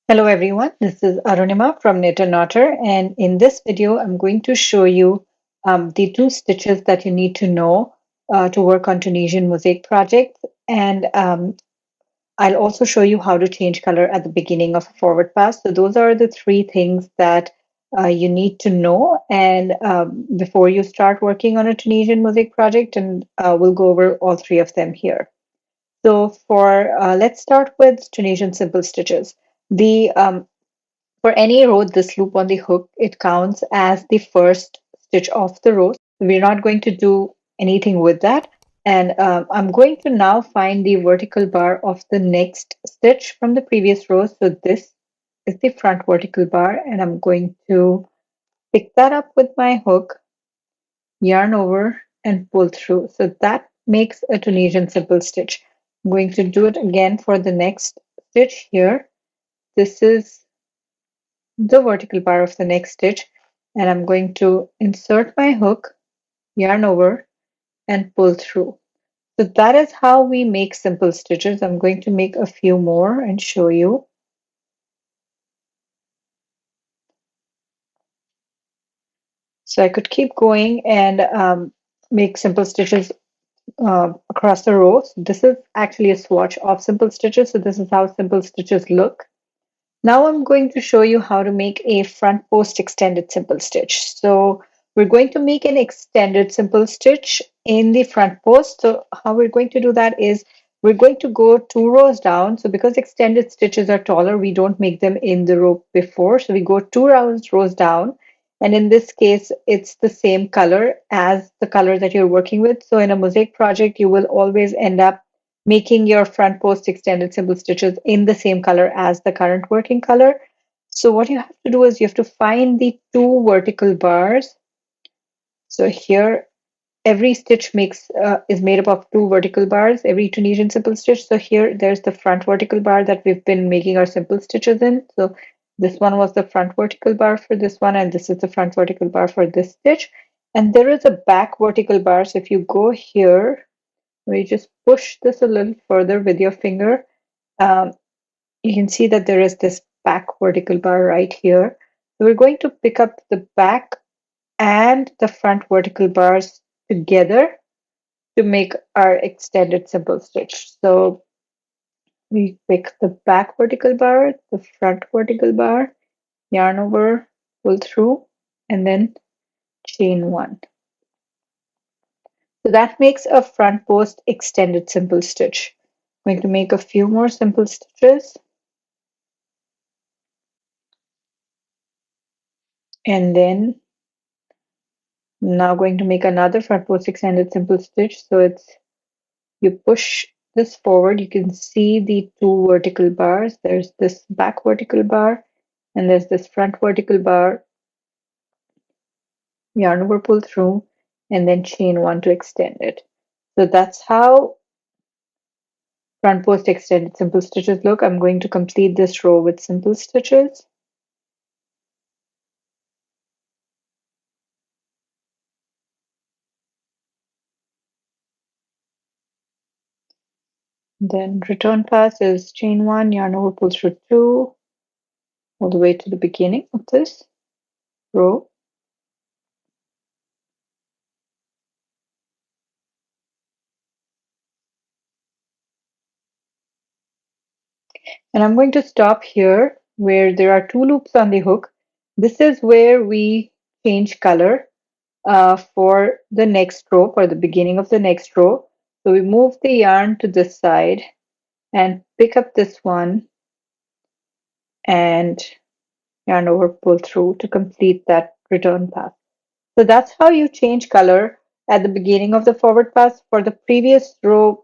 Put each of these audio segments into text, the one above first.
Hello everyone, this is Arunima from Knit and Otter, and in this video I'm going to show you the two stitches that you need to know to work on Tunisian mosaic projects, and I'll also show you how to change color at the beginning of a forward pass. So those are the three things that you need to know and before you start working on a Tunisian mosaic project, and we'll go over all three of them here. So let's start with Tunisian simple stitches. The For any row, this loop on the hook, it counts as the first stitch of the row. We're not going to do anything with that. And I'm going to now find the vertical bar of the next stitch from the previous row. So this is the front vertical bar, and I'm going to pick that up with my hook, yarn over, and pull through. So that makes a Tunisian simple stitch. I'm going to do it again for the next stitch here. This is the vertical bar of the next stitch, and I'm going to insert my hook, yarn over, and pull through. So that is how we make simple stitches. I'm going to make a few more and show you. So I could keep going and make simple stitches across the rows. This is actually a swatch of simple stitches. So this is how simple stitches look. Now I'm going to show you how to make a front post extended simple stitch. So we're going to make an extended simple stitch in the front post. So how we're going to do that is we're going to go 2 rows down. So because extended stitches are taller, we don't make them in the row before. So we go 2 rows down. And in this case, it's the same color as the color that you're working with. So in a mosaic project, you will always end up making your front post extended simple stitches in the same color as the current working color. So what you have to do is you have to find the two vertical bars. So here every stitch is made up of two vertical bars, every Tunisian simple stitch. So here there's the front vertical bar that we've been making our simple stitches in. So this one was the front vertical bar for this one, and this is the front vertical bar for this stitch. And there is a back vertical bar. So if you go here, where you just push this a little further with your finger, um, you can see that there is this back vertical bar right here. So we're going to pick up the back and the front vertical bars together to make our extended simple stitch. So we pick the back vertical bar, the front vertical bar, yarn over, pull through, and then chain one. So that makes a front post extended simple stitch. I'm going to make a few more simple stitches. And then I'm now going to make another front post extended simple stitch. So you push this forward, you can see the two vertical bars. There's this back vertical bar and there's this front vertical bar. Yarn over, pull through, and then chain one to extend it. So that's how front post extended simple stitches look. I'm going to complete this row with simple stitches. Then return pass is chain one, yarn over, pull through two, all the way to the beginning of this row. And I'm going to stop here where there are two loops on the hook. This is where we change color for the next row, for the beginning of the next row. So we move the yarn to this side and pick up this one and yarn over, pull through to complete that return pass. So that's how you change color at the beginning of the forward pass. For the previous row,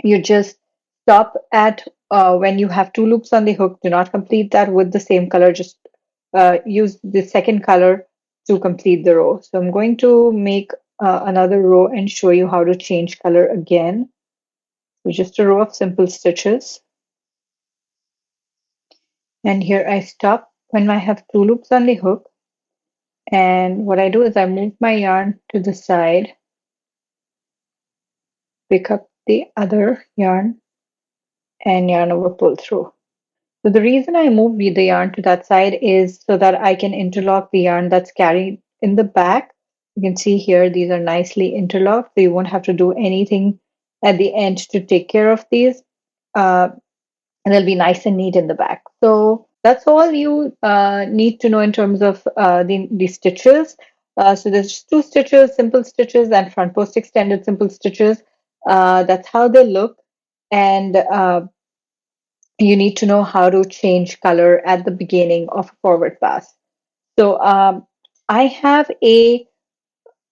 you just stop at when you have two loops on the hook. Do not complete that with the same color. Just use the second color to complete the row. So I'm going to make another row and show you how to change color again. So just a row of simple stitches. And here I stop when I have two loops on the hook. And what I do is I move my yarn to the side, pick up the other yarn, and yarn over, pull through. So the reason I moved the yarn to that side is so that I can interlock the yarn that's carried in the back. You can see here, these are nicely interlocked, so you won't have to do anything at the end to take care of these. Uh, and they'll be nice and neat in the back. So that's all you need to know in terms of the stitches. So there's two stitches, simple stitches, and front post extended simple stitches. That's how they look. And you need to know how to change color at the beginning of a forward pass. So I have a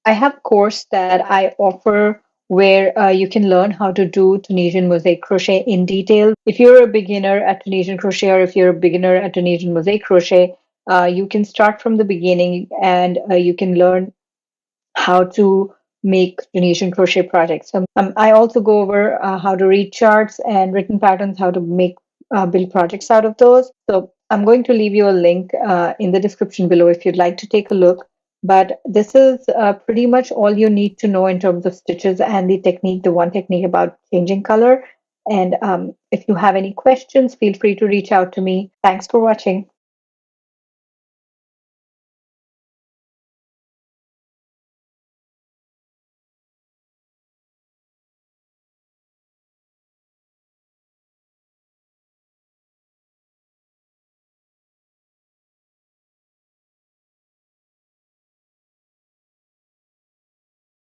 I have a course that I offer where you can learn how to do Tunisian mosaic crochet in detail. If you're a beginner at Tunisian crochet or if you're a beginner at Tunisian mosaic crochet, you can start from the beginning and you can learn how to make Tunisian crochet projects. So I also go over how to read charts and written patterns, how to make build projects out of those. So I'm going to leave you a link in the description below if you'd like to take a look. But this is pretty much all you need to know in terms of stitches and the technique, the one technique about changing color. And if you have any questions, feel free to reach out to me. Thanks for watching.